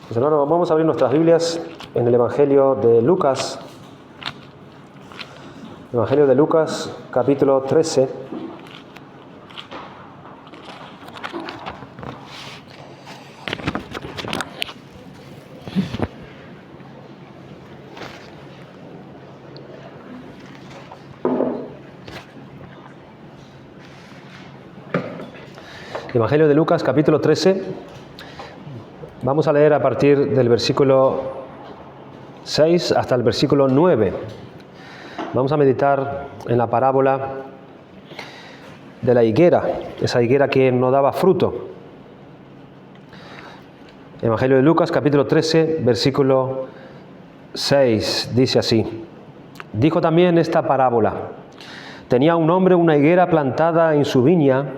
Pues hermanos, vamos a abrir nuestras Biblias en el Evangelio de Lucas. Evangelio de Lucas, capítulo 13. Evangelio de Lucas, capítulo 13. Vamos a leer a partir del versículo 6 hasta el versículo 9. Vamos a meditar en la parábola de la higuera, esa higuera que no daba fruto. Evangelio de Lucas, capítulo 13, versículo 6, dice así. Dijo también esta parábola. Tenía un hombre una higuera plantada en su viña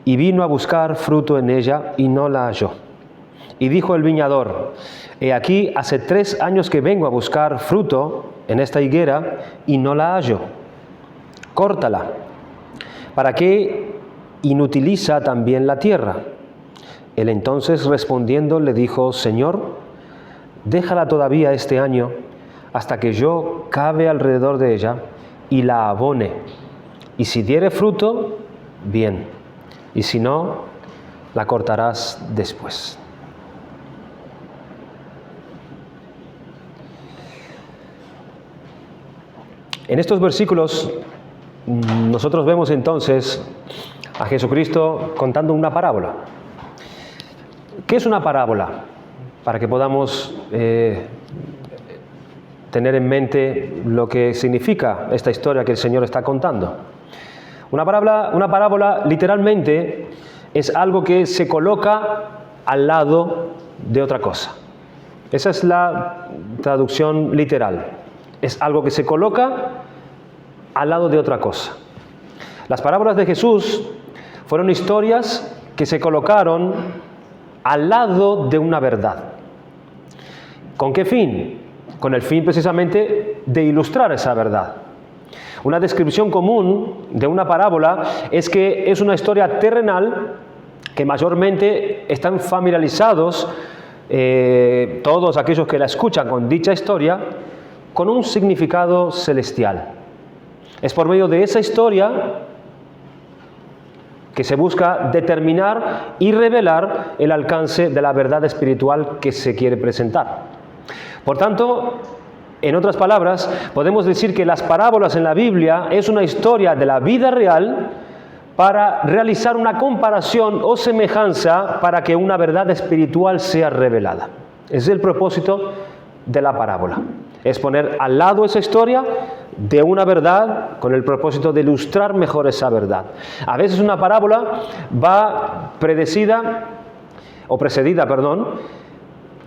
y vino a buscar fruto en ella y no la halló. Y dijo el viñador, he aquí, hace 3 años que vengo a buscar fruto en esta higuera y no la hallo. Córtala. ¿Para qué inutiliza también la tierra? Él entonces respondiendo le dijo, Señor, déjala todavía este año hasta que yo cave alrededor de ella y la abone. Y si diere fruto, bien. Y si no, la cortarás después. En estos versículos nosotros vemos entonces a Jesucristo contando una parábola. ¿Qué es una parábola? Para que podamos tener en mente lo que significa esta historia que el Señor está contando. Una parábola literalmente es algo que se coloca al lado de otra cosa. Esa es la traducción literal. Es algo que se coloca al lado de otra cosa. Las parábolas de Jesús fueron historias que se colocaron al lado de una verdad. ¿Con qué fin? Con el fin precisamente de ilustrar esa verdad. Una descripción común de una parábola es que es una historia terrenal que mayormente están familiarizados todos aquellos que la escuchan con dicha historia con un significado celestial. Es por medio de esa historia que se busca determinar y revelar el alcance de la verdad espiritual que se quiere presentar. Por tanto, en otras palabras, podemos decir que las parábolas en la Biblia es una historia de la vida real para realizar una comparación o semejanza para que una verdad espiritual sea revelada. Ese es el propósito de la parábola. Es poner al lado esa historia de una verdad con el propósito de ilustrar mejor esa verdad. A veces una parábola va precedida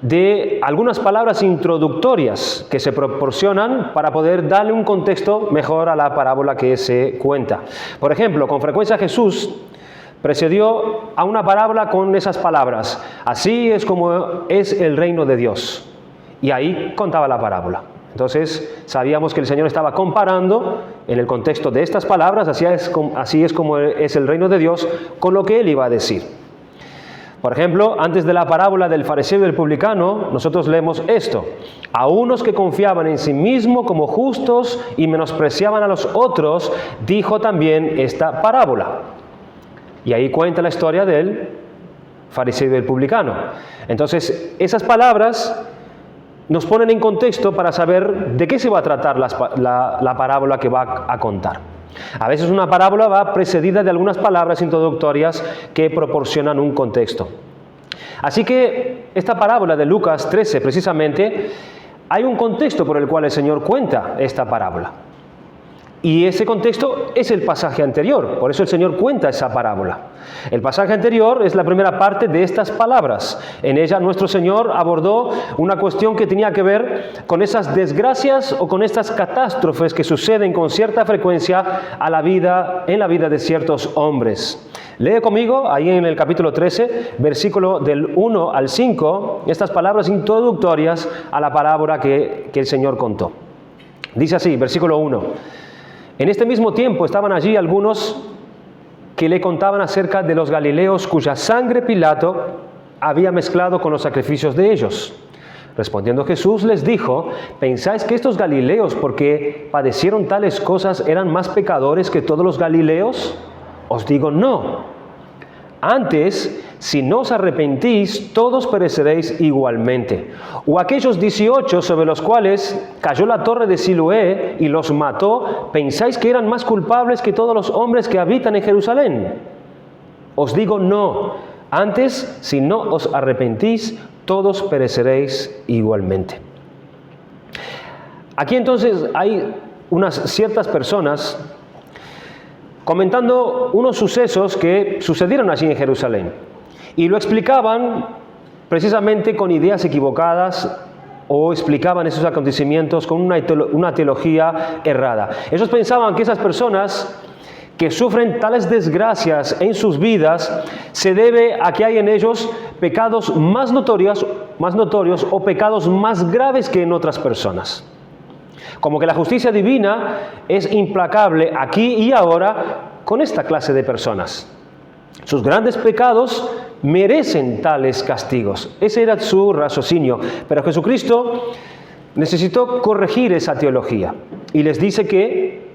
de algunas palabras introductorias que se proporcionan para poder darle un contexto mejor a la parábola que se cuenta. Por ejemplo, con frecuencia Jesús precedió a una parábola con esas palabras. Así es como es el reino de Dios. Y ahí contaba la parábola. Entonces sabíamos que el Señor estaba comparando en el contexto de estas palabras, así es como es el reino de Dios, con lo que Él iba a decir. Por ejemplo, antes de la parábola del fariseo y del publicano, nosotros leemos esto. A unos que confiaban en sí mismos como justos y menospreciaban a los otros, dijo también esta parábola. Y ahí cuenta la historia del fariseo y del publicano. Entonces, esas palabras nos ponen en contexto para saber de qué se va a tratar la parábola que va a contar. A veces una parábola va precedida de algunas palabras introductorias que proporcionan un contexto. Así que esta parábola de Lucas 13, precisamente, hay un contexto por el cual el Señor cuenta esta parábola. Y ese contexto es el pasaje anterior, por eso el Señor cuenta esa parábola. El pasaje anterior es la primera parte de estas palabras. En ella nuestro Señor abordó una cuestión que tenía que ver con esas desgracias o con estas catástrofes que suceden con cierta frecuencia en la vida de ciertos hombres. Lee conmigo ahí en el capítulo 13, versículo del 1 al 5, estas palabras introductorias a la parábola que el Señor contó. Dice así, versículo 1. En este mismo tiempo estaban allí algunos que le contaban acerca de los galileos cuya sangre Pilato había mezclado con los sacrificios de ellos. Respondiendo Jesús les dijo: ¿pensáis que estos galileos, porque padecieron tales cosas, eran más pecadores que todos los galileos? Os digo no. Antes, si no os arrepentís, todos pereceréis igualmente. O aquellos 18 sobre los cuales cayó la torre de Siloé y los mató, ¿pensáis que eran más culpables que todos los hombres que habitan en Jerusalén? Os digo no. Antes, si no os arrepentís, todos pereceréis igualmente. Aquí entonces hay unas ciertas personas comentando unos sucesos que sucedieron allí en Jerusalén. Y lo explicaban precisamente con ideas equivocadas o explicaban esos acontecimientos con una teología errada. Ellos pensaban que esas personas que sufren tales desgracias en sus vidas se debe a que hay en ellos pecados más notorios o pecados más graves que en otras personas. Como que la justicia divina es implacable aquí y ahora con esta clase de personas. Sus grandes pecados merecen tales castigos. Ese era su raciocinio. Pero Jesucristo necesitó corregir esa teología. Y les dice que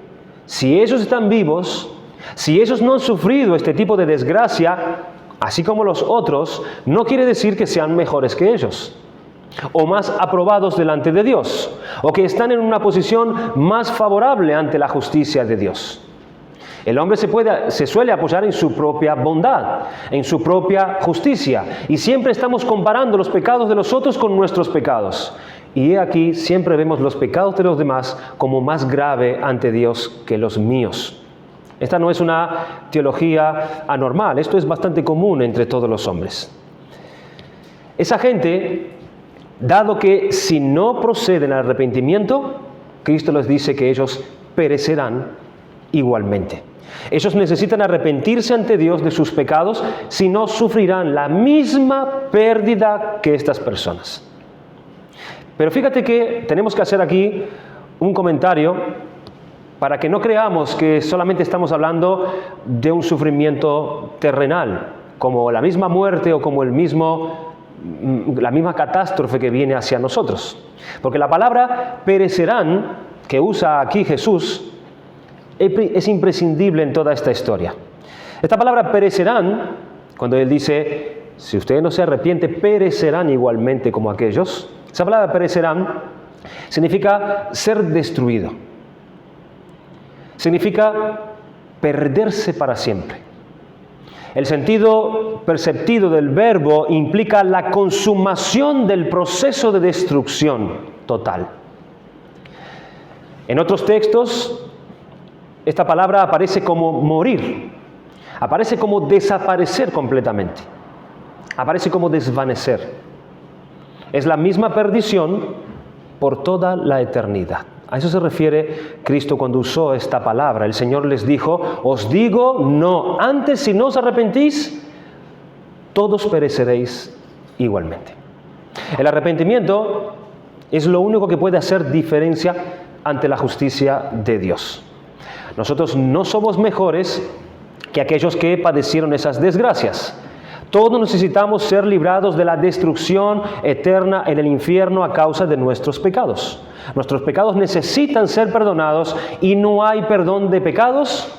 si ellos están vivos, si ellos no han sufrido este tipo de desgracia, así como los otros, no quiere decir que sean mejores que ellos, o más aprobados delante de Dios, o que están en una posición más favorable ante la justicia de Dios. El hombre se suele apoyar en su propia bondad, en su propia justicia, y siempre estamos comparando los pecados de los otros con nuestros pecados. Y aquí siempre vemos los pecados de los demás como más grave ante Dios que los míos. Esta no es una teología anormal, esto es bastante común entre todos los hombres. Esa gente, dado que si no proceden al arrepentimiento, Cristo les dice que ellos perecerán igualmente. Ellos necesitan arrepentirse ante Dios de sus pecados, si no sufrirán la misma pérdida que estas personas. Pero fíjate que tenemos que hacer aquí un comentario para que no creamos que solamente estamos hablando de un sufrimiento terrenal, como la misma muerte o como la misma catástrofe que viene hacia nosotros. Porque la palabra perecerán, que usa aquí Jesús, es imprescindible en toda esta historia. Esta palabra perecerán, cuando Él dice, si usted no se arrepiente, perecerán igualmente como aquellos. Esa palabra perecerán significa ser destruido. Significa perderse para siempre. El sentido perceptivo del verbo implica la consumación del proceso de destrucción total. En otros textos, esta palabra aparece como morir, aparece como desaparecer completamente, aparece como desvanecer. Es la misma perdición por toda la eternidad. A eso se refiere Cristo cuando usó esta palabra. El Señor les dijo, os digo no, antes si no os arrepentís, todos pereceréis igualmente. El arrepentimiento es lo único que puede hacer diferencia ante la justicia de Dios. Nosotros no somos mejores que aquellos que padecieron esas desgracias. Todos necesitamos ser librados de la destrucción eterna en el infierno a causa de nuestros pecados. Nuestros pecados necesitan ser perdonados y no hay perdón de pecados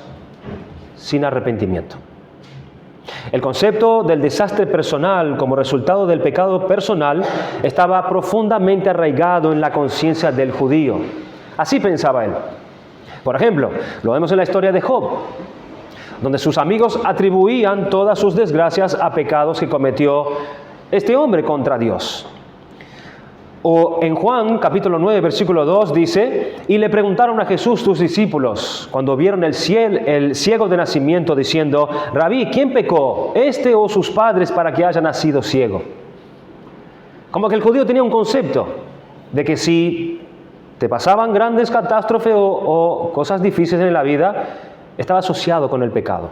sin arrepentimiento. El concepto del desastre personal como resultado del pecado personal estaba profundamente arraigado en la conciencia del judío. Así pensaba él. Por ejemplo, lo vemos en la historia de Job, donde sus amigos atribuían todas sus desgracias a pecados que cometió este hombre contra Dios. O en Juan, capítulo 9, versículo 2, dice, y le preguntaron a Jesús sus discípulos, cuando vieron el ciego de nacimiento, diciendo, Rabí, ¿quién pecó, este o sus padres, para que haya nacido ciego? Como que el judío tenía un concepto de que si te pasaban grandes catástrofes o cosas difíciles en la vida, estaba asociado con el pecado.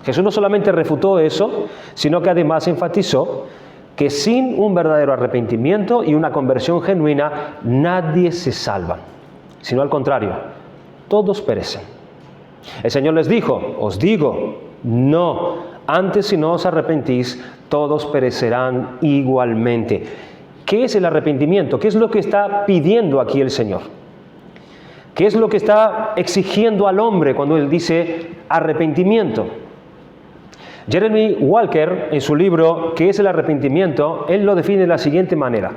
Jesús no solamente refutó eso, sino que además enfatizó que sin un verdadero arrepentimiento y una conversión genuina, nadie se salva, sino al contrario, todos perecen. El Señor les dijo, os digo, no, antes si no os arrepentís, todos perecerán igualmente. ¿Qué es el arrepentimiento? ¿Qué es lo que está pidiendo aquí el Señor? ¿Qué es lo que está exigiendo al hombre cuando Él dice arrepentimiento? Jeremy Walker, en su libro ¿Qué es el arrepentimiento?, él lo define de la siguiente manera.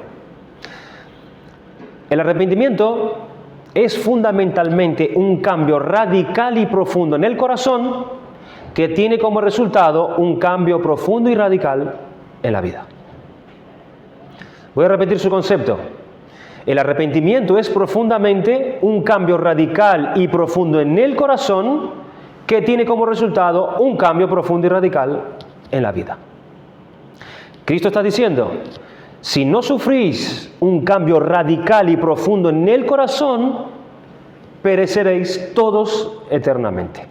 El arrepentimiento es fundamentalmente un cambio radical y profundo en el corazón que tiene como resultado un cambio profundo y radical en la vida. Voy a repetir su concepto. El arrepentimiento es profundamente un cambio radical y profundo en el corazón que tiene como resultado un cambio profundo y radical en la vida. Cristo está diciendo, si no sufrís un cambio radical y profundo en el corazón, pereceréis todos eternamente.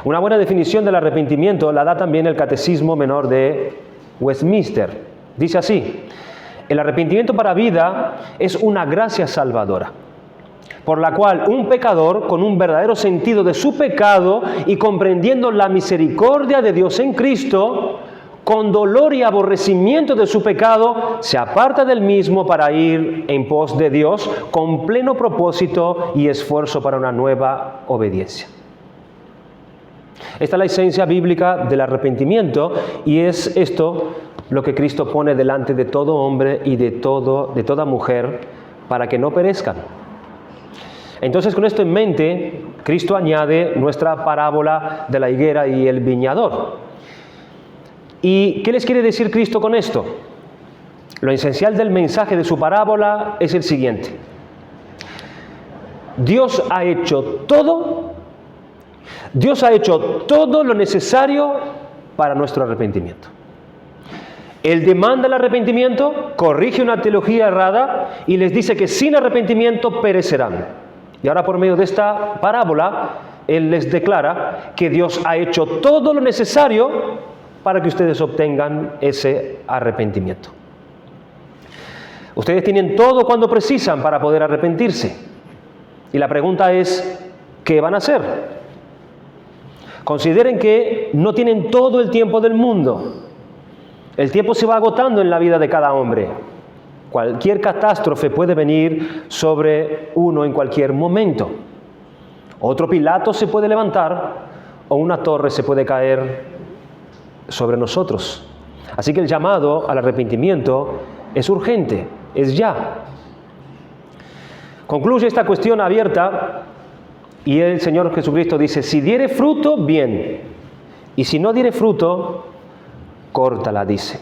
Una buena definición del arrepentimiento la da también el Catecismo Menor de Westminster. Dice así: el arrepentimiento para vida es una gracia salvadora, por la cual un pecador, con un verdadero sentido de su pecado y comprendiendo la misericordia de Dios en Cristo, con dolor y aborrecimiento de su pecado, se aparta del mismo para ir en pos de Dios con pleno propósito y esfuerzo para una nueva obediencia. Esta es la esencia bíblica del arrepentimiento y es esto lo que Cristo pone delante de todo hombre y de toda mujer para que no perezcan. Entonces, con esto en mente, Cristo añade nuestra parábola de la higuera y el viñador. ¿Y qué les quiere decir Cristo con esto? Lo esencial del mensaje de su parábola es el siguiente: Dios ha hecho todo lo necesario para nuestro arrepentimiento. Él demanda el arrepentimiento, corrige una teología errada y les dice que sin arrepentimiento perecerán. Y ahora, por medio de esta parábola, Él les declara que Dios ha hecho todo lo necesario para que ustedes obtengan ese arrepentimiento. Ustedes tienen todo cuando precisan para poder arrepentirse. Y la pregunta es, ¿qué van a hacer? Consideren que no tienen todo el tiempo del mundo. El tiempo se va agotando en la vida de cada hombre. Cualquier catástrofe puede venir sobre uno en cualquier momento. Otro Pilato se puede levantar o una torre se puede caer sobre nosotros. Así que el llamado al arrepentimiento es urgente, es ya. Concluye esta cuestión abierta y el Señor Jesucristo dice: si diere fruto, bien, y si no diere fruto, córtala, dice.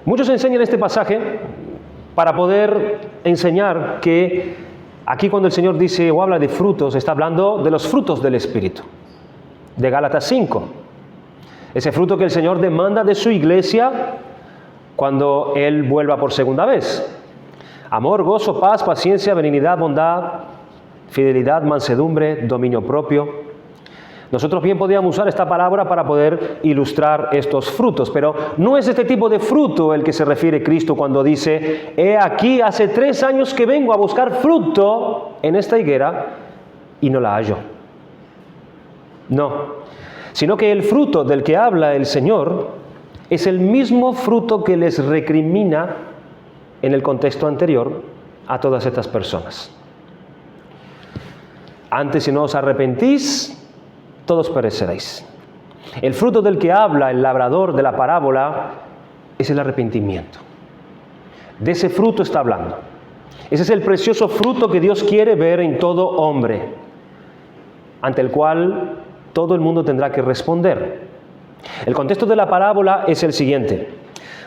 Muchos enseñan este pasaje para poder enseñar que aquí cuando el Señor dice o habla de frutos, está hablando de los frutos del Espíritu, de Gálatas 5. Ese fruto que el Señor demanda de su iglesia cuando Él vuelva por segunda vez. Amor, gozo, paz, paciencia, benignidad, bondad, fidelidad, mansedumbre, dominio propio. Nosotros bien podíamos usar esta palabra para poder ilustrar estos frutos, pero no es este tipo de fruto el que se refiere Cristo cuando dice: he aquí, hace 3 años que vengo a buscar fruto en esta higuera y no la hallo. No, sino que el fruto del que habla el Señor es el mismo fruto que les recrimina en el contexto anterior a todas estas personas. Antes, si no os arrepentís, todos pereceréis. El fruto del que habla el labrador de la parábola es el arrepentimiento. De ese fruto está hablando. Ese es el precioso fruto que Dios quiere ver en todo hombre, ante el cual todo el mundo tendrá que responder. El contexto de la parábola es el siguiente: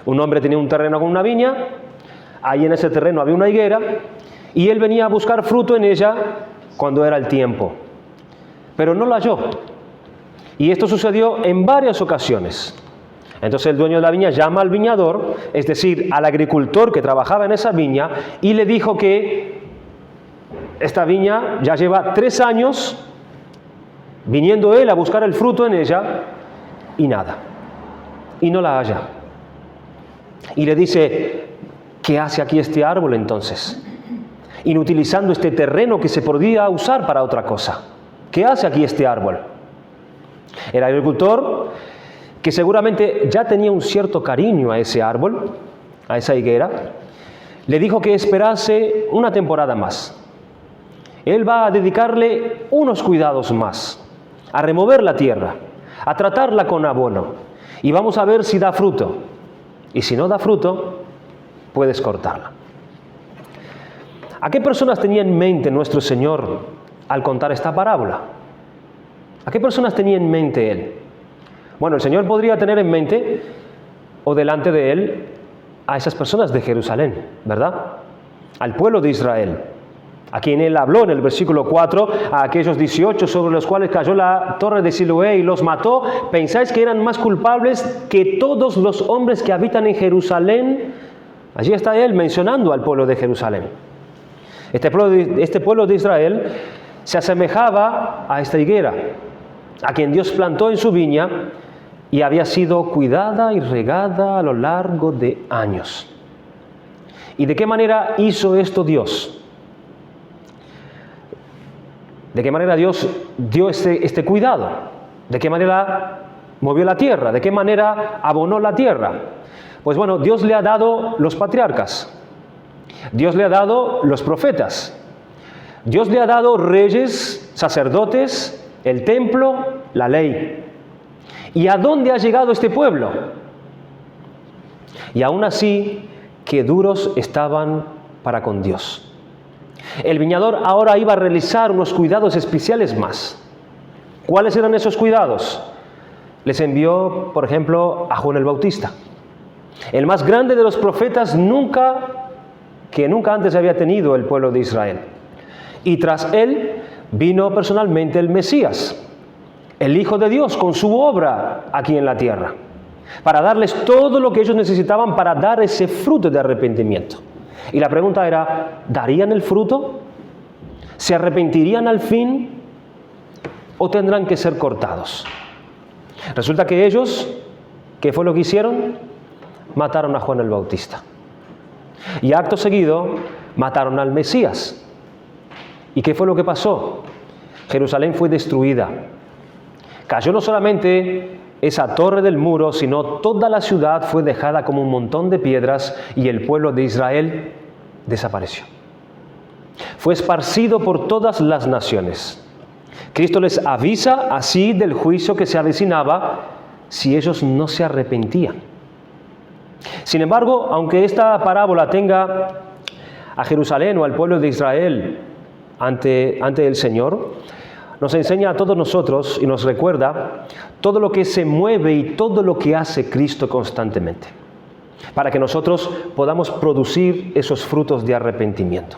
un hombre tenía un terreno con una viña, ahí en ese terreno había una higuera, y él venía a buscar fruto en ella cuando era el tiempo, pero no la halló. Y esto sucedió en varias ocasiones. Entonces el dueño de la viña llama al viñador, es decir, al agricultor que trabajaba en esa viña, y le dijo que esta viña ya lleva 3 años viniendo él a buscar el fruto en ella y nada, y no la halla. Y le dice: ¿qué hace aquí este árbol entonces? Inutilizando este terreno que se podía usar para otra cosa. ¿Qué hace aquí este árbol? El agricultor, que seguramente ya tenía un cierto cariño a ese árbol, a esa higuera, le dijo que esperase una temporada más. Él va a dedicarle unos cuidados más, a remover la tierra, a tratarla con abono, y vamos a ver si da fruto. Y si no da fruto, puedes cortarla. ¿A qué personas tenía en mente nuestro Señor al contar esta parábola? ¿A qué personas tenía en mente Él? Bueno, el Señor podría tener en mente o delante de Él a esas personas de Jerusalén, ¿verdad? Al pueblo de Israel, a quien Él habló en el versículo 4, a aquellos 18 sobre los cuales cayó la torre de Siloé y los mató. ¿Pensáis que eran más culpables que todos los hombres que habitan en Jerusalén? Allí está Él mencionando al pueblo de Jerusalén. Este pueblo de Israel se asemejaba a esta higuera, a quien Dios plantó en su viña y había sido cuidada y regada a lo largo de años. ¿Y de qué manera hizo esto Dios? ¿De qué manera Dios dio este cuidado? ¿De qué manera movió la tierra? ¿De qué manera abonó la tierra? Pues bueno, Dios le ha dado los patriarcas. Dios le ha dado los profetas. Dios le ha dado reyes, sacerdotes, el templo, la ley. ¿Y a dónde ha llegado este pueblo? Y aún así, qué duros estaban para con Dios. El viñador ahora iba a realizar unos cuidados especiales más. ¿Cuáles eran esos cuidados? Les envió, por ejemplo, a Juan el Bautista, el más grande de los profetas que nunca antes había tenido el pueblo de Israel. Y tras él vino personalmente el Mesías, el Hijo de Dios, con su obra aquí en la tierra, para darles todo lo que ellos necesitaban para dar ese fruto de arrepentimiento. Y la pregunta era, ¿darían el fruto? ¿Se arrepentirían al fin? ¿O tendrán que ser cortados? Resulta que ellos, ¿qué fue lo que hicieron? Mataron a Juan el Bautista. Y acto seguido, mataron al Mesías. ¿Y qué fue lo que pasó? Jerusalén fue destruida. Cayó no solamente esa torre del muro, sino toda la ciudad fue dejada como un montón de piedras y el pueblo de Israel desapareció. Fue esparcido por todas las naciones. Cristo les avisa así del juicio que se avecinaba si ellos no se arrepentían. Sin embargo, aunque esta parábola tenga a Jerusalén o al pueblo de Israel ante el Señor, nos enseña a todos nosotros y nos recuerda todo lo que se mueve y todo lo que hace Cristo constantemente, para que nosotros podamos producir esos frutos de arrepentimiento.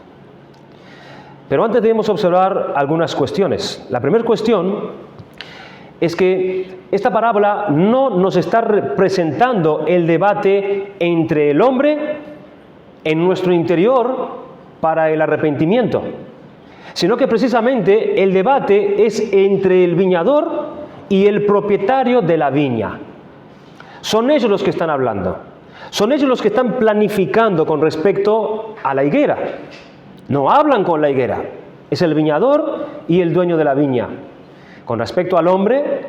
Pero antes debemos observar algunas cuestiones. La primera cuestión es que esta parábola no nos está representando el debate entre el hombre en nuestro interior para el arrepentimiento, sino que precisamente el debate es entre el viñador y el propietario de la viña. Son ellos los que están hablando, son ellos los que están planificando con respecto a la higuera. No hablan con la higuera, es el viñador y el dueño de la viña. Con respecto al hombre,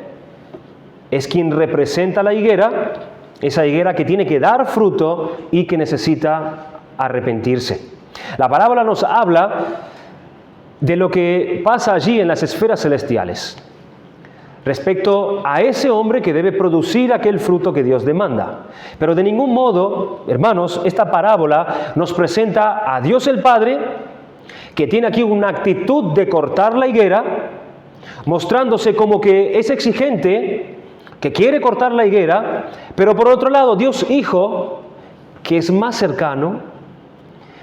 es quien representa la higuera, esa higuera que tiene que dar fruto y que necesita arrepentirse. La parábola nos habla de lo que pasa allí en las esferas celestiales, respecto a ese hombre que debe producir aquel fruto que Dios demanda. Pero de ningún modo, hermanos, esta parábola nos presenta a Dios el Padre, que tiene aquí una actitud de cortar la higuera, mostrándose como que es exigente, que quiere cortar la higuera, pero por otro lado, Dios Hijo, que es más cercano,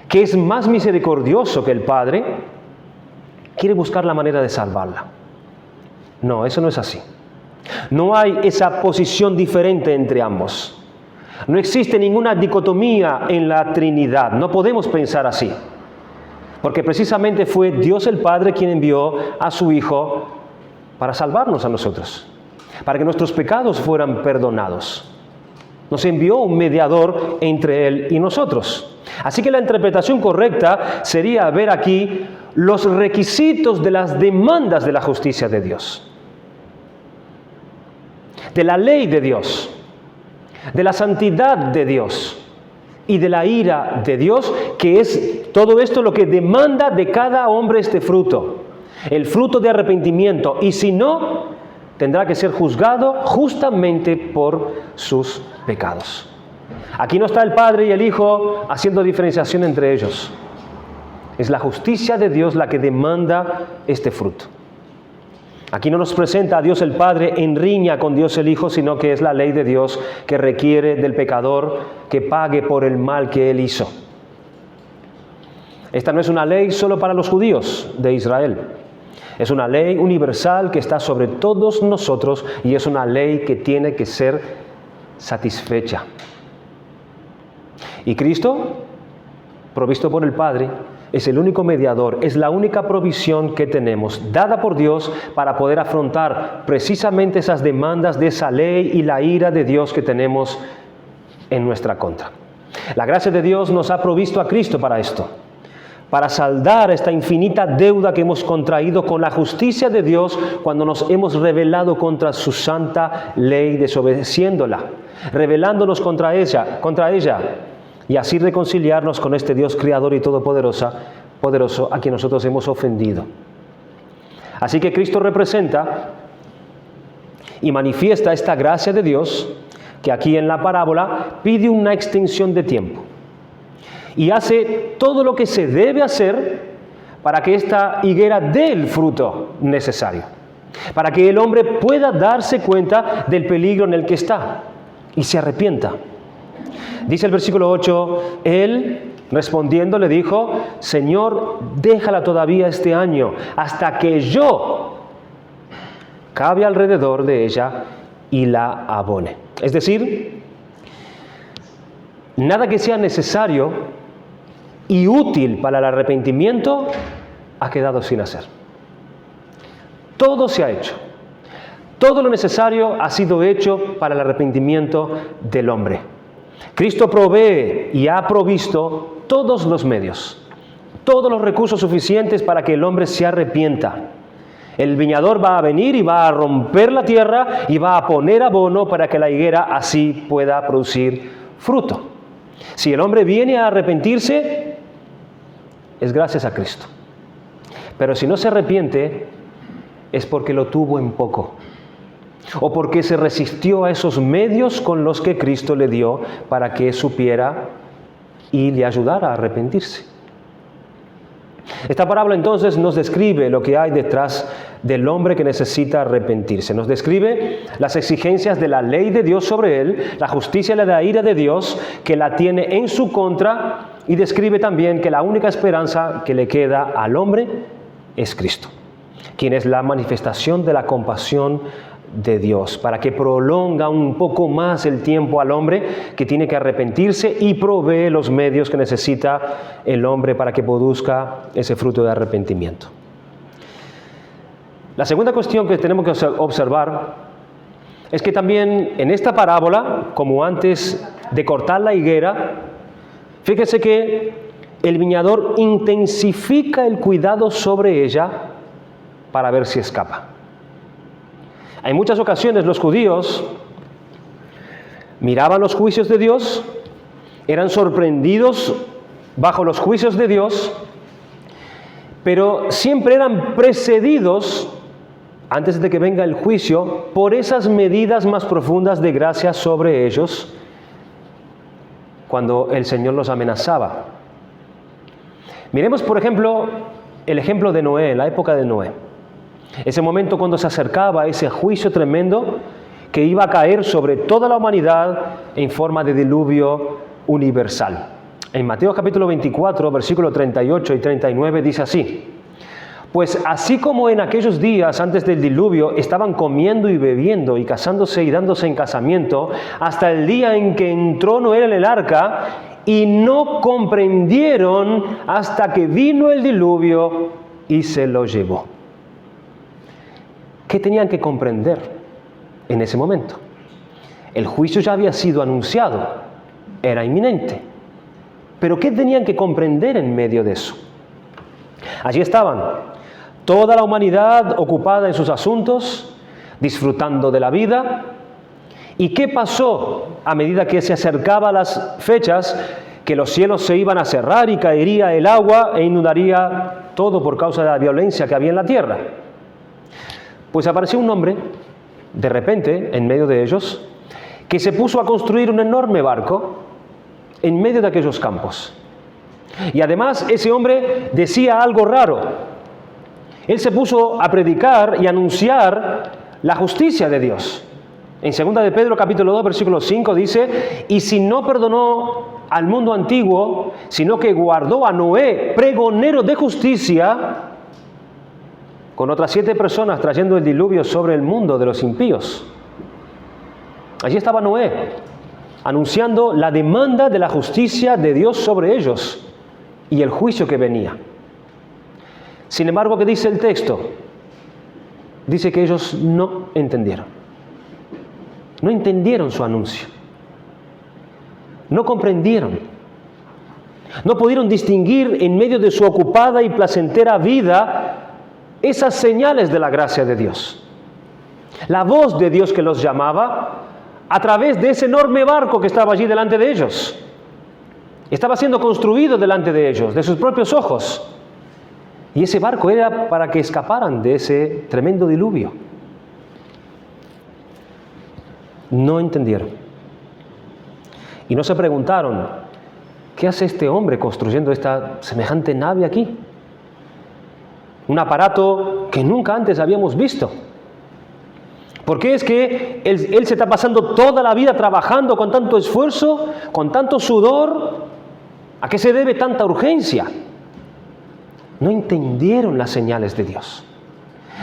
que es más misericordioso que el Padre, quiere buscar la manera de salvarla. No, eso no es así. No hay esa posición diferente entre ambos. No existe ninguna dicotomía en la Trinidad. No podemos pensar así. Porque precisamente fue Dios el Padre quien envió a su Hijo para salvarnos a nosotros, para que nuestros pecados fueran perdonados. Nos envió un mediador entre Él y nosotros. Así que la interpretación correcta sería ver aquí los requisitos de las demandas de la justicia de Dios, de la ley de Dios, de la santidad de Dios, y de la ira de Dios, que es todo esto lo que demanda de cada hombre este fruto, el fruto de arrepentimiento, y si no, tendrá que ser juzgado justamente por sus pecados. Aquí no está el Padre y el Hijo haciendo diferenciación entre ellos. Es la justicia de Dios la que demanda este fruto. Aquí no nos presenta a Dios el Padre en riña con Dios el Hijo, sino que es la ley de Dios que requiere del pecador que pague por el mal que él hizo. Esta no es una ley solo para los judíos de Israel. Es una ley universal que está sobre todos nosotros y es una ley que tiene que ser satisfecha. Y Cristo, provisto por el Padre, es el único mediador, es la única provisión que tenemos, dada por Dios para poder afrontar precisamente esas demandas de esa ley y la ira de Dios que tenemos en nuestra contra. La gracia de Dios nos ha provisto a Cristo para esto, para saldar esta infinita deuda que hemos contraído con la justicia de Dios cuando nos hemos rebelado contra su santa ley, desobedeciéndola, rebelándonos contra ella, y así reconciliarnos con este Dios creador y todopoderoso a quien nosotros hemos ofendido. Así que Cristo representa y manifiesta esta gracia de Dios que aquí en la parábola pide una extensión de tiempo y hace todo lo que se debe hacer para que esta higuera dé el fruto necesario, para que el hombre pueda darse cuenta del peligro en el que está y se arrepienta. Dice el versículo 8, él respondiendo le dijo: Señor, déjala todavía este año, hasta que yo cabe alrededor de ella y la abone. Es decir, nada que sea necesario y útil para el arrepentimiento ha quedado sin hacer. Todo se ha hecho. Todo lo necesario ha sido hecho para el arrepentimiento del hombre. Cristo provee y ha provisto todos los medios, todos los recursos suficientes para que el hombre se arrepienta. El viñador va a venir y va a romper la tierra y va a poner abono para que la higuera así pueda producir fruto. Si el hombre viene a arrepentirse, es gracias a Cristo. Pero si no se arrepiente, es porque lo tuvo en poco, o porque se resistió a esos medios con los que Cristo le dio para que supiera y le ayudara a arrepentirse. Esta parábola entonces nos describe lo que hay detrás del hombre que necesita arrepentirse. Nos describe las exigencias de la ley de Dios sobre él, la justicia y la ira de Dios que la tiene en su contra, y describe también que la única esperanza que le queda al hombre es Cristo, quien es la manifestación de la compasión de Dios, para que prolonga un poco más el tiempo al hombre que tiene que arrepentirse y provee los medios que necesita el hombre para que produzca ese fruto de arrepentimiento. La segunda cuestión que tenemos que observar es que también en esta parábola, como antes de cortar la higuera, fíjese que el viñador intensifica el cuidado sobre ella para ver si escapa. En muchas ocasiones los judíos miraban los juicios de Dios, eran sorprendidos bajo los juicios de Dios, pero siempre eran precedidos, antes de que venga el juicio, por esas medidas más profundas de gracia sobre ellos cuando el Señor los amenazaba. Miremos, por ejemplo, el ejemplo de Noé, la época de Noé. Ese momento cuando se acercaba ese juicio tremendo que iba a caer sobre toda la humanidad en forma de diluvio universal. En Mateo capítulo 24, versículos 38 y 39 dice así: Pues así como en aquellos días antes del diluvio estaban comiendo y bebiendo y casándose y dándose en casamiento hasta el día en que entró Noé en el arca, y no comprendieron hasta que vino el diluvio y se lo llevó. ¿Qué tenían que comprender en ese momento? El juicio ya había sido anunciado, era inminente. Pero ¿qué tenían que comprender en medio de eso? Allí estaban, toda la humanidad ocupada en sus asuntos, disfrutando de la vida. ¿Y qué pasó a medida que se acercaban las fechas que los cielos se iban a cerrar y caería el agua e inundaría todo por causa de la violencia que había en la tierra. Pues apareció un hombre, de repente, en medio de ellos, que se puso a construir un enorme barco en medio de aquellos campos. Y además ese hombre decía algo raro. Él se puso a predicar y anunciar la justicia de Dios. En 2 de Pedro capítulo 2 versículo 5 dice: y si no perdonó al mundo antiguo, sino que guardó a Noé, pregonero de justicia, con otras 7 personas trayendo el diluvio sobre el mundo de los impíos. Allí estaba Noé, anunciando la demanda de la justicia de Dios sobre ellos y el juicio que venía. Sin embargo, ¿qué dice el texto? Dice que ellos no entendieron. No entendieron su anuncio. No comprendieron. No pudieron distinguir en medio de su ocupada y placentera vida esas señales de la gracia de Dios. La voz de Dios que los llamaba a través de ese enorme barco que estaba allí delante de ellos. Estaba siendo construido delante de ellos, de sus propios ojos. Y ese barco era para que escaparan de ese tremendo diluvio. No entendieron. Y no se preguntaron: ¿qué hace este hombre construyendo esta semejante nave aquí? Un aparato que nunca antes habíamos visto. ¿Por qué es que él se está pasando toda la vida trabajando con tanto esfuerzo, con tanto sudor? ¿A qué se debe tanta urgencia? No entendieron las señales de Dios.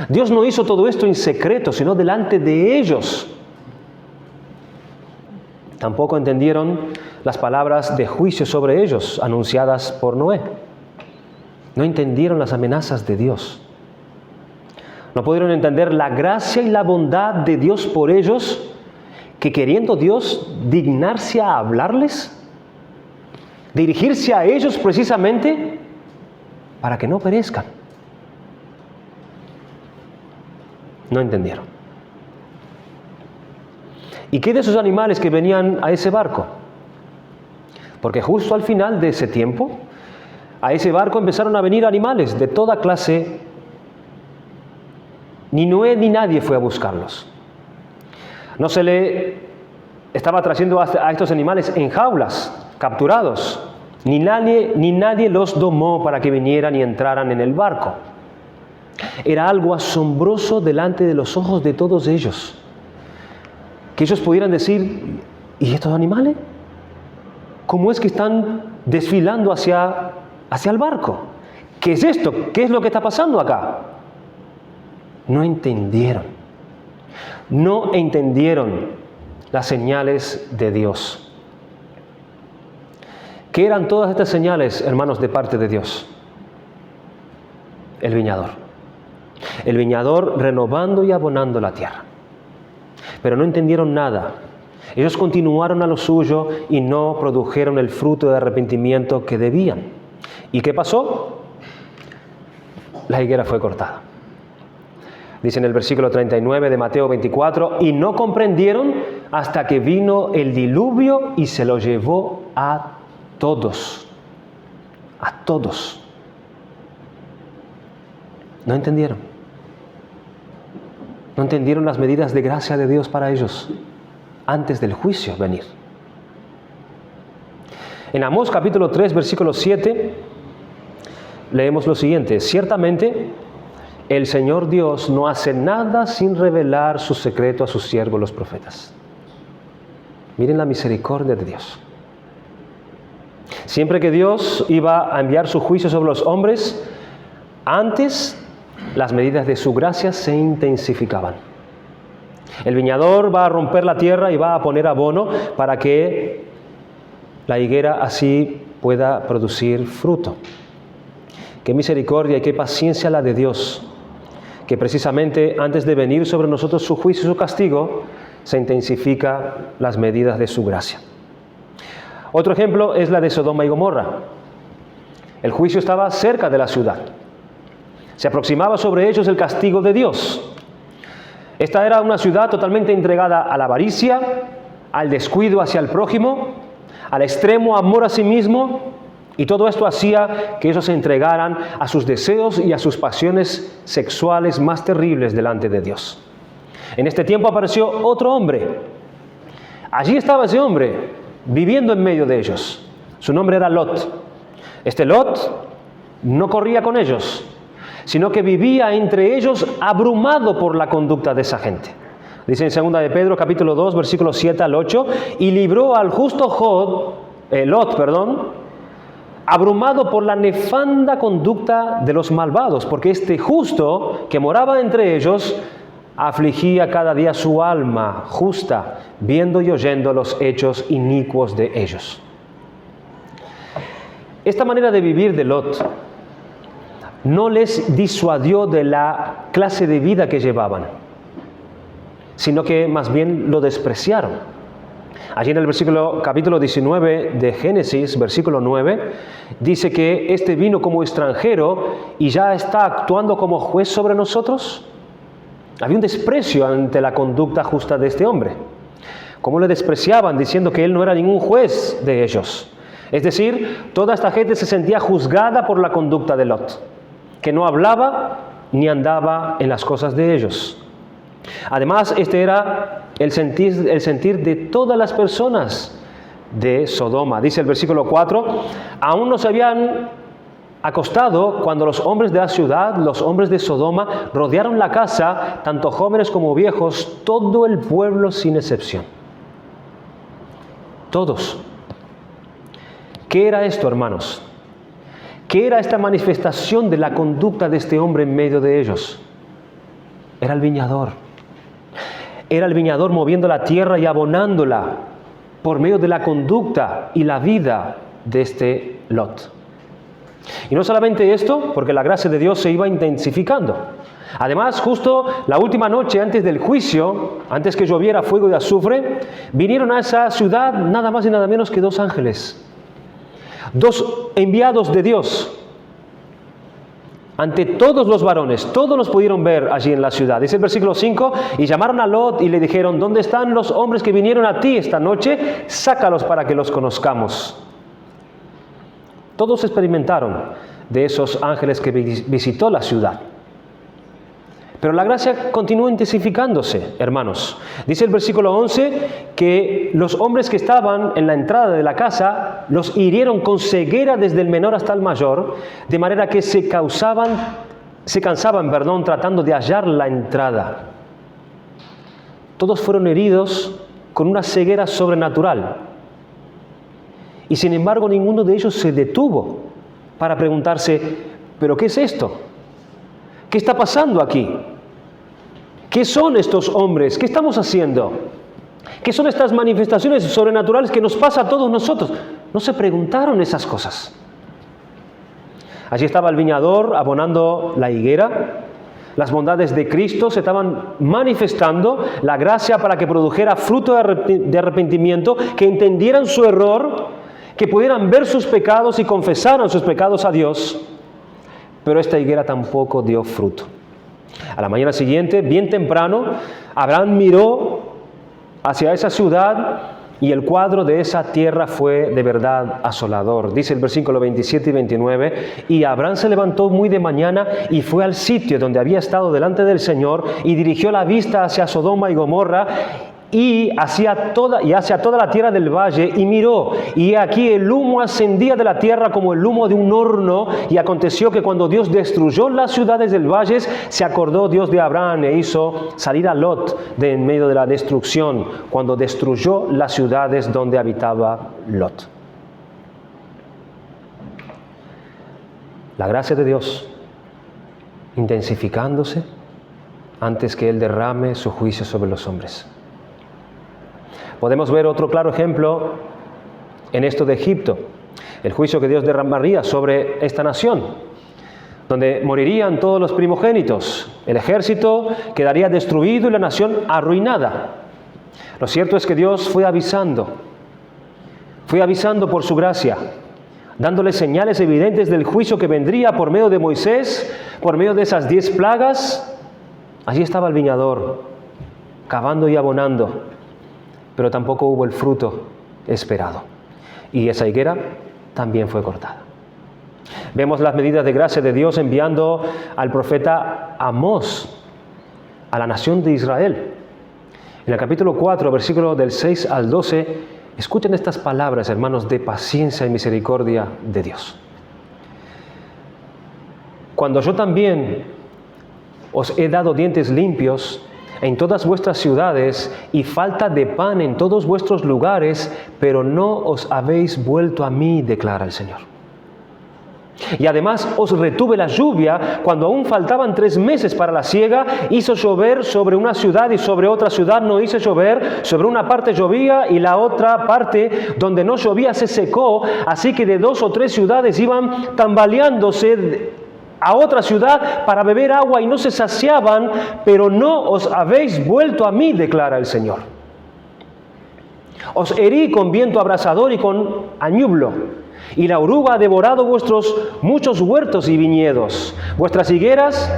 Dios no hizo todo esto en secreto, sino delante de ellos. Tampoco entendieron las palabras de juicio sobre ellos anunciadas por Noé. No entendieron las amenazas de Dios. No pudieron entender la gracia y la bondad de Dios por ellos, que queriendo Dios dignarse a hablarles, dirigirse a ellos precisamente para que no perezcan. No entendieron. ¿Y qué de esos animales que venían a ese barco? Porque justo al final de ese tiempo, a ese barco empezaron a venir animales de toda clase. Ni Noé ni nadie fue a buscarlos. No se le estaba trayendo a estos animales en jaulas, capturados. Ni nadie los domó para que vinieran y entraran en el barco. Era algo asombroso delante de los ojos de todos ellos. Que ellos pudieran decir: ¿y estos animales? ¿Cómo es que están desfilando hacia el barco? ¿Qué es esto? ¿Qué es lo que está pasando acá? No entendieron. No entendieron las señales de Dios. ¿Qué eran todas estas señales, hermanos, de parte de Dios? El viñador. El viñador renovando y abonando la tierra. Pero no entendieron nada. Ellos continuaron a lo suyo y no produjeron el fruto de arrepentimiento que debían. ¿Y qué pasó? La higuera fue cortada. Dice en el versículo 39 de Mateo 24: y no comprendieron hasta que vino el diluvio y se lo llevó a todos. A todos. No entendieron. No entendieron las medidas de gracia de Dios para ellos antes del juicio venir. En Amós capítulo 3 versículo 7 leemos lo siguiente: ciertamente el Señor Dios no hace nada sin revelar su secreto a sus siervos los profetas. Miren la misericordia de Dios. Siempre que Dios iba a enviar su juicio sobre los hombres, antes las medidas de su gracia se intensificaban. El viñador va a romper la tierra y va a poner abono para que la higuera así pueda producir fruto. Qué misericordia y qué paciencia la de Dios, que precisamente antes de venir sobre nosotros su juicio y su castigo, se intensifica las medidas de su gracia. Otro ejemplo es la de Sodoma y Gomorra. El juicio estaba cerca de la ciudad. Se aproximaba sobre ellos el castigo de Dios. Esta era una ciudad totalmente entregada a la avaricia, al descuido hacia el prójimo, al extremo amor a sí mismo, y todo esto hacía que ellos se entregaran a sus deseos y a sus pasiones sexuales más terribles delante de Dios. En este tiempo apareció otro hombre. Allí estaba ese hombre, viviendo en medio de ellos. Su nombre era Lot. Este Lot no corría con ellos, sino que vivía entre ellos abrumado por la conducta de esa gente. Dice en 2 de Pedro, capítulo 2, versículos 7 al 8, y libró al justo Lot, abrumado por la nefanda conducta de los malvados, porque este justo que moraba entre ellos afligía cada día su alma justa, viendo y oyendo los hechos inicuos de ellos. Esta manera de vivir de Lot no les disuadió de la clase de vida que llevaban, sino que más bien lo despreciaron. Allí en el capítulo 19 de Génesis, versículo 9, dice que este vino como extranjero y ya está actuando como juez sobre nosotros. Había un desprecio ante la conducta justa de este hombre. ¿Cómo le despreciaban diciendo que él no era ningún juez de ellos? Es decir, toda esta gente se sentía juzgada por la conducta de Lot, que no hablaba ni andaba en las cosas de ellos. Además, este era el sentir de todas las personas de Sodoma. Dice el versículo 4, aún no se habían acostado cuando los hombres de la ciudad, los hombres de Sodoma, rodearon la casa, tanto jóvenes como viejos, todo el pueblo sin excepción. Todos. ¿Qué era esto, hermanos? ¿Qué era esta manifestación de la conducta de este hombre en medio de ellos? Era el viñador. Era el viñador moviendo la tierra y abonándola por medio de la conducta y la vida de este Lot. Y no solamente esto, porque la gracia de Dios se iba intensificando. Además, justo la última noche antes del juicio, antes que lloviera fuego y azufre, vinieron a esa ciudad nada más y nada menos que 2 ángeles. 2 enviados de Dios ante todos los varones, todos los pudieron ver allí en la ciudad. Dice el versículo 5, y llamaron a Lot y le dijeron, ¿dónde están los hombres que vinieron a ti esta noche? Sácalos para que los conozcamos. Todos experimentaron de esos ángeles que visitó la ciudad. Pero la gracia continuó intensificándose, hermanos. Dice el versículo 11 que los hombres que estaban en la entrada de la casa los hirieron con ceguera desde el menor hasta el mayor, de manera que se cansaban, tratando de hallar la entrada. Todos fueron heridos con una ceguera sobrenatural. Y sin embargo, ninguno de ellos se detuvo para preguntarse, ¿pero qué es esto? ¿Qué está pasando aquí? ¿Qué son estos hombres? ¿Qué estamos haciendo? ¿Qué son estas manifestaciones sobrenaturales que nos pasa a todos nosotros? No se preguntaron esas cosas. Allí estaba el viñador abonando la higuera. Las bondades de Cristo se estaban manifestando, la gracia para que produjera fruto de arrepentimiento, que entendieran su error, que pudieran ver sus pecados y confesaran sus pecados a Dios. Pero esta higuera tampoco dio fruto. A la mañana siguiente, bien temprano, Abraham miró hacia esa ciudad y el cuadro de esa tierra fue de verdad asolador. Dice el versículo 27 y 29, y Abraham se levantó muy de mañana y fue al sitio donde había estado delante del Señor y dirigió la vista hacia Sodoma y Gomorra y hacia toda la tierra del valle, y miró, y aquí el humo ascendía de la tierra como el humo de un horno. Y aconteció que cuando Dios destruyó las ciudades del valle, se acordó Dios de Abraham e hizo salir a Lot de en medio de la destrucción, cuando destruyó las ciudades donde habitaba Lot. La gracia de Dios intensificándose antes que Él derrame su juicio sobre los hombres. Podemos ver otro claro ejemplo en esto de Egipto, el juicio que Dios derramaría sobre esta nación, donde morirían todos los primogénitos, el ejército quedaría destruido y la nación arruinada. Lo cierto es que Dios fue avisando por su gracia, dándole señales evidentes del juicio que vendría por medio de Moisés, por medio de esas 10 plagas. Allí estaba el viñador, cavando y abonando, pero tampoco hubo el fruto esperado. y esa higuera también fue cortada. Vemos las medidas de gracia de Dios enviando al profeta Amós a la nación de Israel. En el capítulo 4, versículo del 6 al 12, escuchen estas palabras, hermanos, de paciencia y misericordia de Dios. Cuando yo también os he dado dientes limpios en todas vuestras ciudades y falta de pan en todos vuestros lugares, pero no os habéis vuelto a mí, declara el Señor. Y además os retuve la lluvia cuando aún faltaban 3 meses para la siega, hizo llover sobre una ciudad y sobre otra ciudad no hice llover, sobre una parte llovía y la otra parte donde no llovía se secó, así que de 2 o 3 ciudades iban tambaleándose a otra ciudad para beber agua y no se saciaban, pero no os habéis vuelto a mí, declara el Señor. Os herí con viento abrasador y con añublo, y la oruga ha devorado vuestros muchos huertos y viñedos, vuestras higueras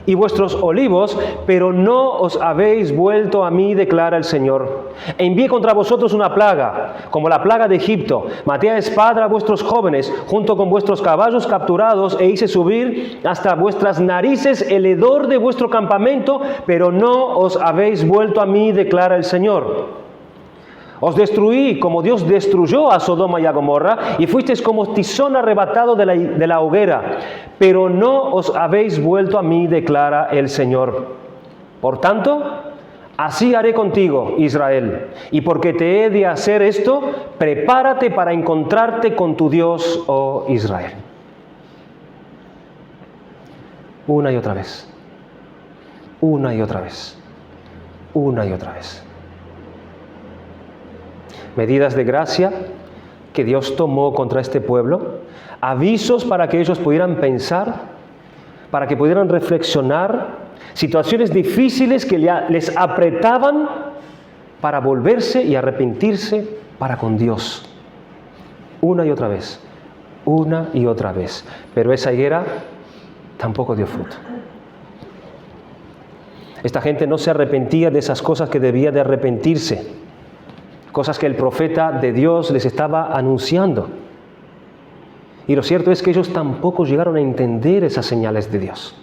y vuestros olivos, pero no os habéis vuelto a mí, declara el Señor. Envié contra vosotros una plaga, como la plaga de Egipto. Maté a espada a vuestros jóvenes, junto con vuestros caballos capturados, e hice subir hasta vuestras narices el hedor de vuestro campamento, pero no os habéis vuelto a mí, declara el Señor. Os destruí como Dios destruyó a Sodoma y a Gomorra, y fuisteis como tizón arrebatado de la hoguera, pero no os habéis vuelto a mí, declara el Señor. Por tanto, así haré contigo, Israel, y porque te he de hacer esto, prepárate para encontrarte con tu Dios, oh Israel. Una y otra vez, una y otra vez, una y otra vez. Medidas de gracia que Dios tomó contra este pueblo, avisos para que ellos pudieran pensar, para que pudieran reflexionar, situaciones difíciles que les apretaban para volverse y arrepentirse para con Dios. Una y otra vez, una y otra vez. Pero esa higuera tampoco dio fruto. Esta gente no se arrepentía de esas cosas que debía de arrepentirse. Cosas que el profeta de Dios les estaba anunciando. Y lo cierto es que ellos tampoco llegaron a entender esas señales de Dios.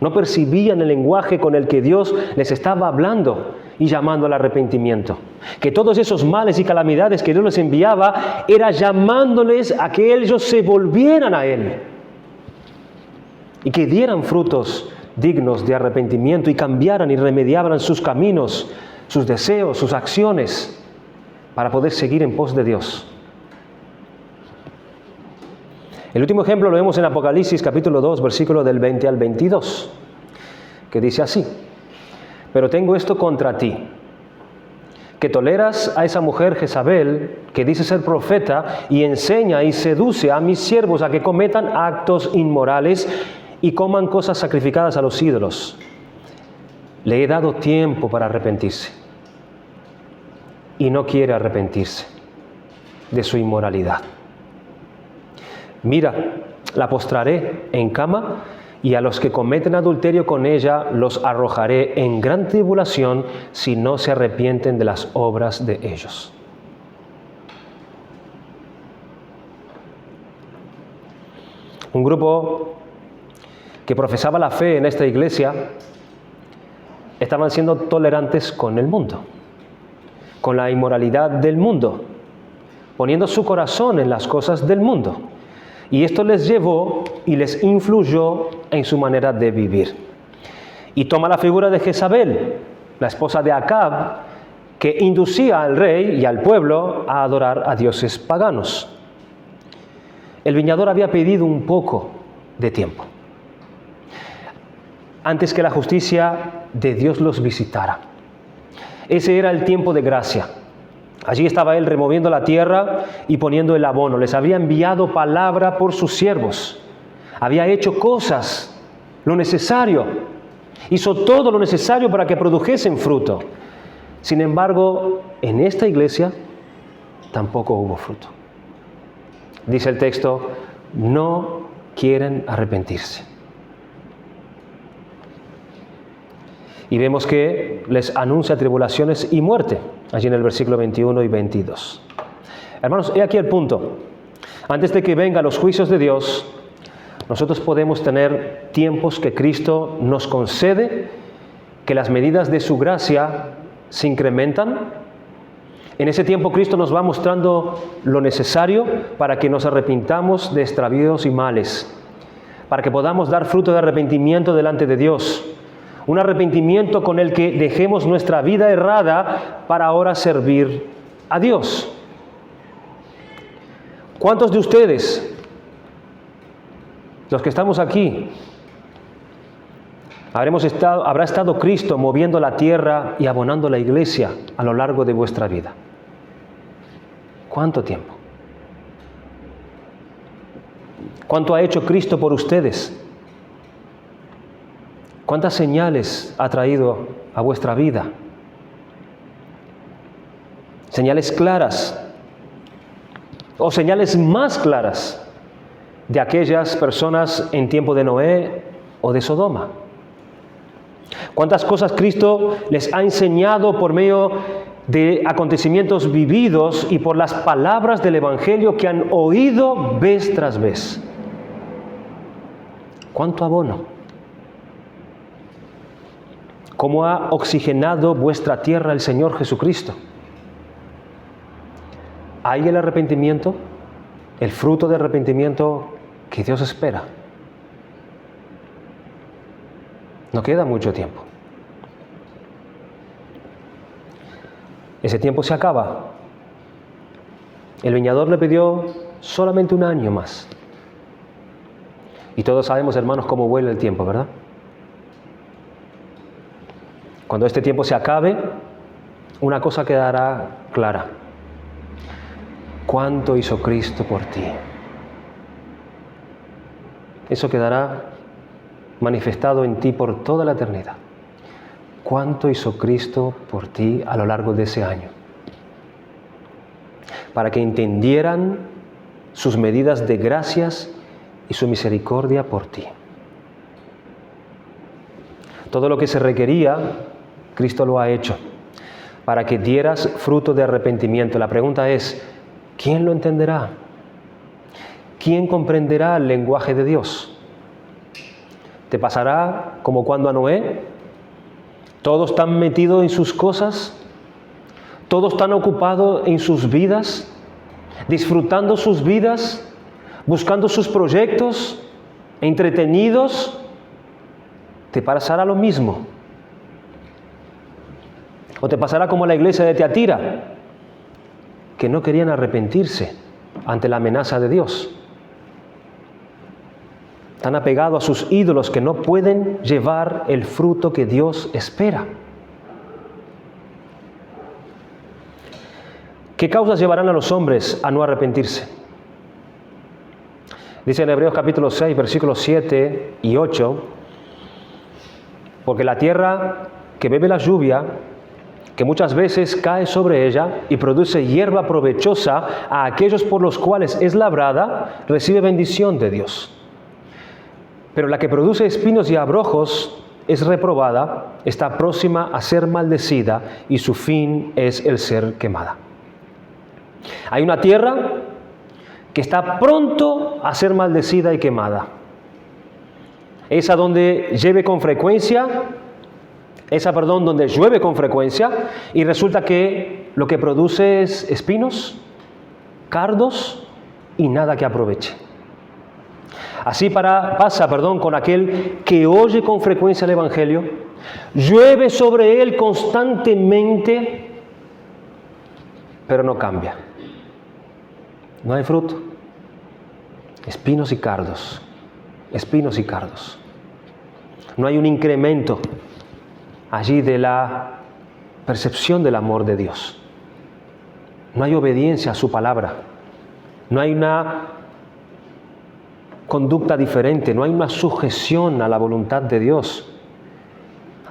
No percibían el lenguaje con el que Dios les estaba hablando y llamando al arrepentimiento. Que todos esos males y calamidades que Dios les enviaba era llamándoles a que ellos se volvieran a Él. Y que dieran frutos dignos de arrepentimiento y cambiaran y remediaran sus caminos, sus deseos, sus acciones, para poder seguir en pos de Dios. El último ejemplo lo vemos en Apocalipsis capítulo 2, versículo del 20 al 22, que dice así: pero tengo esto contra ti, que toleras a esa mujer Jezabel, que dice ser profeta, y enseña y seduce a mis siervos a que cometan actos inmorales y coman cosas sacrificadas a los ídolos. Le he dado tiempo para arrepentirse y no quiere arrepentirse de su inmoralidad. Mira, la postraré en cama y a los que cometen adulterio con ella los arrojaré en gran tribulación si no se arrepienten de las obras de ellos. Un grupo que profesaba la fe en esta iglesia estaban siendo tolerantes con el mundo, con la inmoralidad del mundo, poniendo su corazón en las cosas del mundo. Y esto les llevó y les influyó en su manera de vivir. Y toma la figura de Jezabel, la esposa de Acab, que inducía al rey y al pueblo a adorar a dioses paganos. El viñador había pedido un poco de tiempo, antes que la justicia de Dios los visitara. Ese era el tiempo de gracia. Allí estaba Él removiendo la tierra y poniendo el abono. Les había enviado palabra por sus siervos. Había hecho cosas, lo necesario. Hizo todo lo necesario para que produjesen fruto. Sin embargo, en esta iglesia tampoco hubo fruto. Dice el texto, no quieren arrepentirse. Y vemos que les anuncia tribulaciones y muerte, allí en el versículo 21 y 22. Hermanos, he aquí el punto. Antes de que vengan los juicios de Dios, nosotros podemos tener tiempos que Cristo nos concede, que las medidas de su gracia se incrementan. En ese tiempo Cristo nos va mostrando lo necesario para que nos arrepintamos de extravíos y males, para que podamos dar fruto de arrepentimiento delante de Dios. Un arrepentimiento con el que dejemos nuestra vida errada para ahora servir a Dios. ¿Cuántos de ustedes, los que estamos aquí, habrá estado Cristo moviendo la tierra y abonando la iglesia a lo largo de vuestra vida? ¿Cuánto tiempo? ¿Cuánto ha hecho Cristo por ustedes? ¿Cuántas señales ha traído a vuestra vida? Señales claras o señales más claras de aquellas personas en tiempo de Noé o de Sodoma. ¿Cuántas cosas Cristo les ha enseñado por medio de acontecimientos vividos y por las palabras del Evangelio que han oído vez tras vez? ¿Cuánto abono? ¿Cómo ha oxigenado vuestra tierra el Señor Jesucristo? ¿Hay el arrepentimiento? ¿El fruto de arrepentimiento que Dios espera? No queda mucho tiempo. Ese tiempo se acaba. El viñador le pidió solamente un año más. Y todos sabemos, hermanos, cómo vuela el tiempo, ¿verdad? Cuando este tiempo se acabe, una cosa quedará clara. ¿Cuánto hizo Cristo por ti? Eso quedará manifestado en ti por toda la eternidad. ¿Cuánto hizo Cristo por ti a lo largo de ese año? Para que entendieran sus medidas de gracias y su misericordia por ti. Todo lo que se requería, Cristo lo ha hecho, para que dieras fruto de arrepentimiento. La pregunta es, ¿quién lo entenderá? ¿Quién comprenderá el lenguaje de Dios? ¿Te pasará como cuando a Noé? Todos están metidos en sus cosas, todos están ocupados en sus vidas, disfrutando sus vidas, buscando sus proyectos, entretenidos. Te pasará lo mismo. O te pasará como la iglesia de Tiatira, que no querían arrepentirse ante la amenaza de Dios. Están apegados a sus ídolos que no pueden llevar el fruto que Dios espera. ¿Qué causas llevarán a los hombres a no arrepentirse? Dice en Hebreos capítulo 6, versículos 7 y 8, porque la tierra que bebe la lluvia, que muchas veces cae sobre ella y produce hierba provechosa a aquellos por los cuales es labrada, recibe bendición de Dios. Pero la que produce espinos y abrojos es reprobada, está próxima a ser maldecida y su fin es el ser quemada. Hay una tierra que está pronto a ser maldecida y quemada. Esa donde llueve con frecuencia y resulta que lo que produce es espinos, cardos y nada que aproveche. Así pasa con aquel que oye con frecuencia el Evangelio, llueve sobre él constantemente, pero no cambia. No hay fruto. Espinos y cardos. Espinos y cardos. No hay un incremento allí de la percepción del amor de Dios. No hay obediencia a su palabra. No hay una conducta diferente, no hay una sujeción a la voluntad de Dios.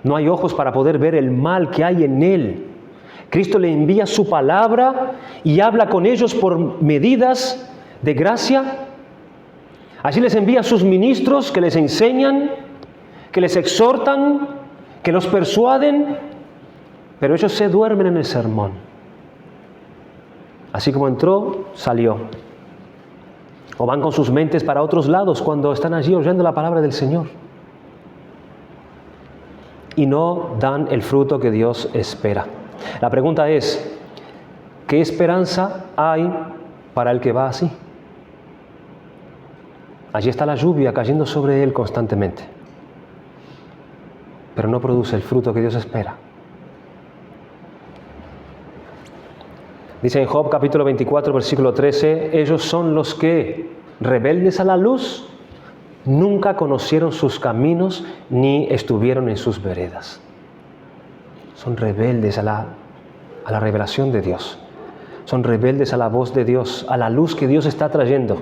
No hay ojos para poder ver el mal que hay en él. Cristo le envía su palabra y habla con ellos por medidas de gracia. Allí les envía a sus ministros que les enseñan, que les exhortan, que los persuaden, pero ellos se duermen en el sermón. Así como entró, salió. O van con sus mentes para otros lados cuando están allí oyendo la palabra del Señor. Y no dan el fruto que Dios espera. La pregunta es, ¿qué esperanza hay para el que va así? Allí está la lluvia cayendo sobre él constantemente, pero no produce el fruto que Dios espera. Dice en Job capítulo 24, versículo 13, ellos son los que, rebeldes a la luz, nunca conocieron sus caminos ni estuvieron en sus veredas. Son rebeldes a la revelación de Dios. Son rebeldes a la voz de Dios, a la luz que Dios está trayendo.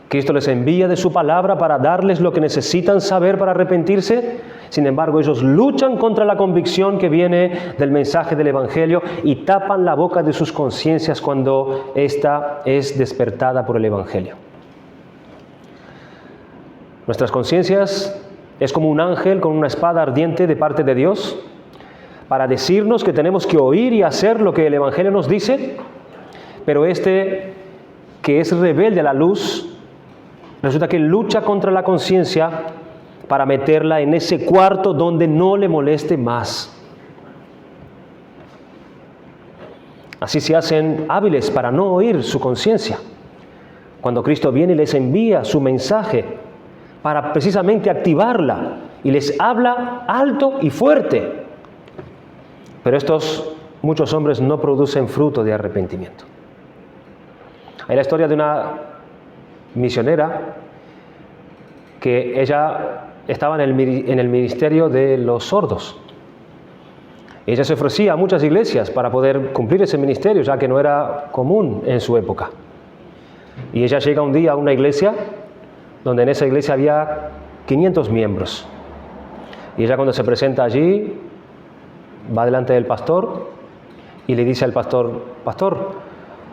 Cristo les envía de su palabra para darles lo que necesitan saber para arrepentirse. Sin embargo, ellos luchan contra la convicción que viene del mensaje del Evangelio y tapan la boca de sus conciencias cuando ésta es despertada por el Evangelio. Nuestras conciencias es como un ángel con una espada ardiente de parte de Dios para decirnos que tenemos que oír y hacer lo que el Evangelio nos dice, pero este que es rebelde a la luz, resulta que lucha contra la conciencia para meterla en ese cuarto donde no le moleste más. Así se hacen hábiles para no oír su conciencia. Cuando Cristo viene y les envía su mensaje para precisamente activarla y les habla alto y fuerte. Pero muchos hombres no producen fruto de arrepentimiento. Hay la historia de una misionera que ella estaba en el ministerio de los sordos. Ella se ofrecía a muchas iglesias para poder cumplir ese ministerio, ya que no era común en su época. Y ella llega un día a una iglesia donde en esa iglesia había 500 miembros. Y ella, cuando se presenta allí, va delante del pastor y le dice al pastor: pastor,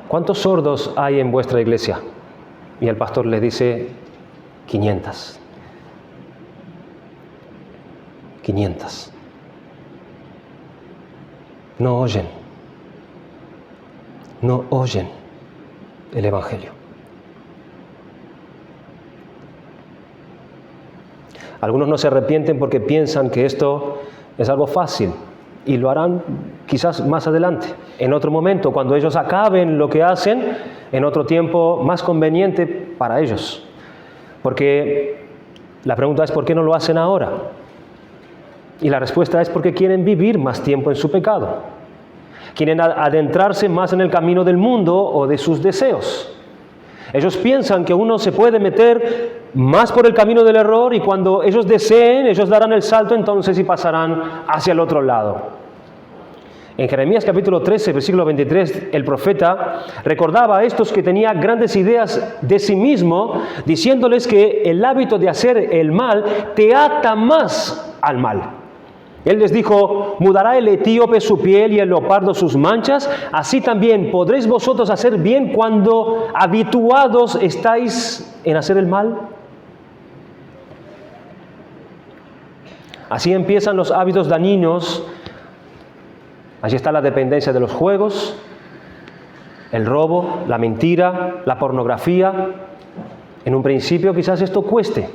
¿cuántos sordos hay en vuestra iglesia? Y el pastor le dice: 500. 500. No oyen el Evangelio. Algunos no se arrepienten porque piensan que esto es algo fácil y lo harán quizás más adelante, en otro momento, cuando ellos acaben lo que hacen, en otro tiempo más conveniente para ellos. Porque la pregunta es: ¿por qué no lo hacen ahora? Y la respuesta es porque quieren vivir más tiempo en su pecado. Quieren adentrarse más en el camino del mundo o de sus deseos. Ellos piensan que uno se puede meter más por el camino del error y cuando ellos deseen, ellos darán el salto entonces y pasarán hacia el otro lado. En Jeremías capítulo 13, versículo 23, el profeta recordaba a estos que tenían grandes ideas de sí mismo, diciéndoles que el hábito de hacer el mal te ata más al mal. Él les dijo: ¿mudará el etíope su piel y el leopardo sus manchas? Así también podréis vosotros hacer bien cuando habituados estáis en hacer el mal. Así empiezan los hábitos dañinos. Allí está la dependencia de los juegos, el robo, la mentira, la pornografía. En un principio quizás esto cueste.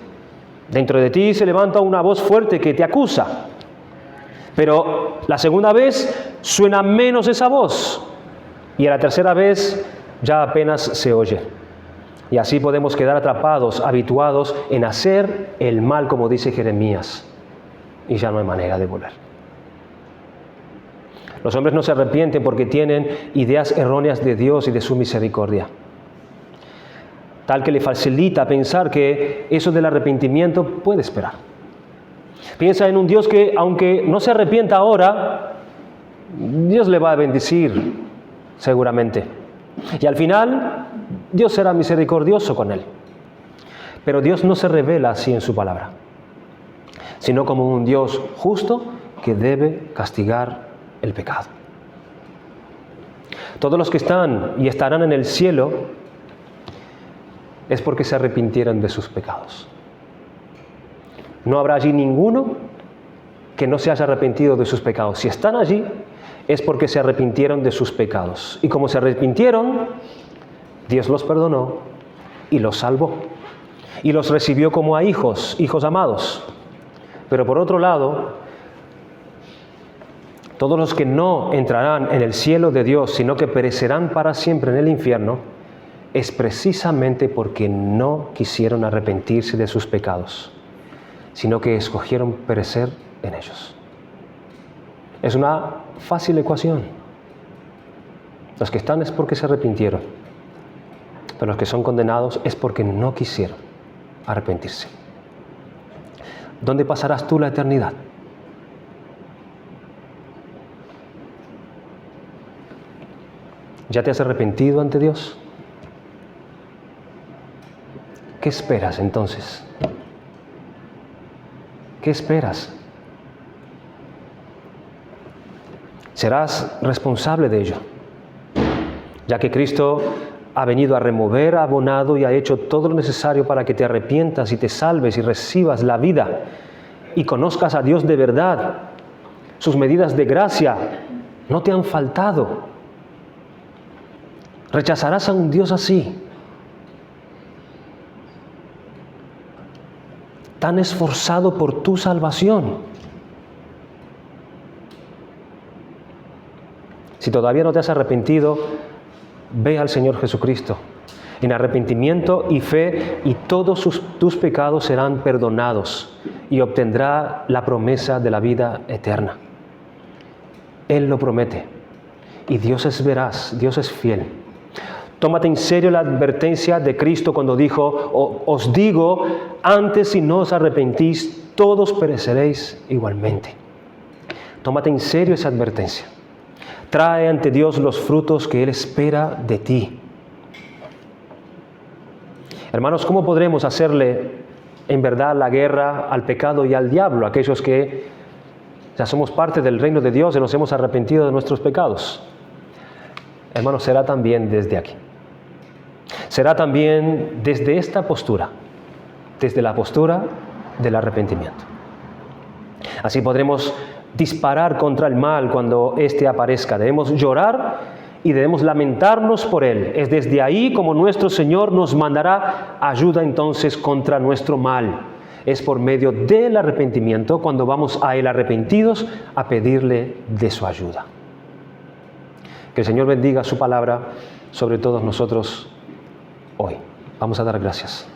Dentro de ti se levanta una voz fuerte que te acusa. Pero la segunda vez suena menos esa voz y a la tercera vez ya apenas se oye. Y así podemos quedar atrapados, habituados en hacer el mal, como dice Jeremías, y ya no hay manera de volver. Los hombres no se arrepienten porque tienen ideas erróneas de Dios y de su misericordia, tal que le facilita pensar que eso del arrepentimiento puede esperar. Piensa en un Dios que, aunque no se arrepienta ahora, Dios le va a bendecir seguramente. Y al final, Dios será misericordioso con él. Pero Dios no se revela así en su palabra, sino como un Dios justo que debe castigar el pecado. Todos los que están y estarán en el cielo es porque se arrepintieron de sus pecados. No habrá allí ninguno que no se haya arrepentido de sus pecados. Si están allí es porque se arrepintieron de sus pecados. Y como se arrepintieron, Dios los perdonó y los salvó. Y los recibió como a hijos, hijos amados. Pero por otro lado, todos los que no entrarán en el cielo de Dios, sino que perecerán para siempre en el infierno, es precisamente porque no quisieron arrepentirse de sus pecados, sino que escogieron perecer en ellos. Es una fácil ecuación. Los que están es porque se arrepintieron, pero los que son condenados es porque no quisieron arrepentirse. ¿Dónde pasarás tú la eternidad? ¿Ya te has arrepentido ante Dios? ¿Qué esperas entonces? ¿Qué esperas? Serás responsable de ello, ya que Cristo ha venido a remover, ha abonado y ha hecho todo lo necesario para que te arrepientas y te salves y recibas la vida y conozcas a Dios de verdad. Sus medidas de gracia no te han faltado. ¿Rechazarás a un Dios así, tan esforzado por tu salvación? Si todavía no te has arrepentido, ve al Señor Jesucristo en arrepentimiento y fe, y todos tus pecados serán perdonados y obtendrá la promesa de la vida eterna. Él lo promete y Dios es veraz, Dios es fiel. Tómate en serio la advertencia de Cristo cuando dijo: os digo, antes si no os arrepentís, todos pereceréis igualmente. Tómate en serio esa advertencia. Trae ante Dios los frutos que Él espera de ti. Hermanos, ¿cómo podremos hacerle en verdad la guerra al pecado y al diablo, aquellos que ya somos parte del reino de Dios y nos hemos arrepentido de nuestros pecados? Hermanos, será también desde aquí. Será también desde esta postura, desde la postura del arrepentimiento. Así podremos disparar contra el mal cuando éste aparezca. Debemos llorar y debemos lamentarnos por él. Es desde ahí como nuestro Señor nos mandará ayuda entonces contra nuestro mal. Es por medio del arrepentimiento cuando vamos a Él arrepentidos a pedirle de su ayuda. Que el Señor bendiga su palabra sobre todos nosotros hoy. Vamos a dar gracias.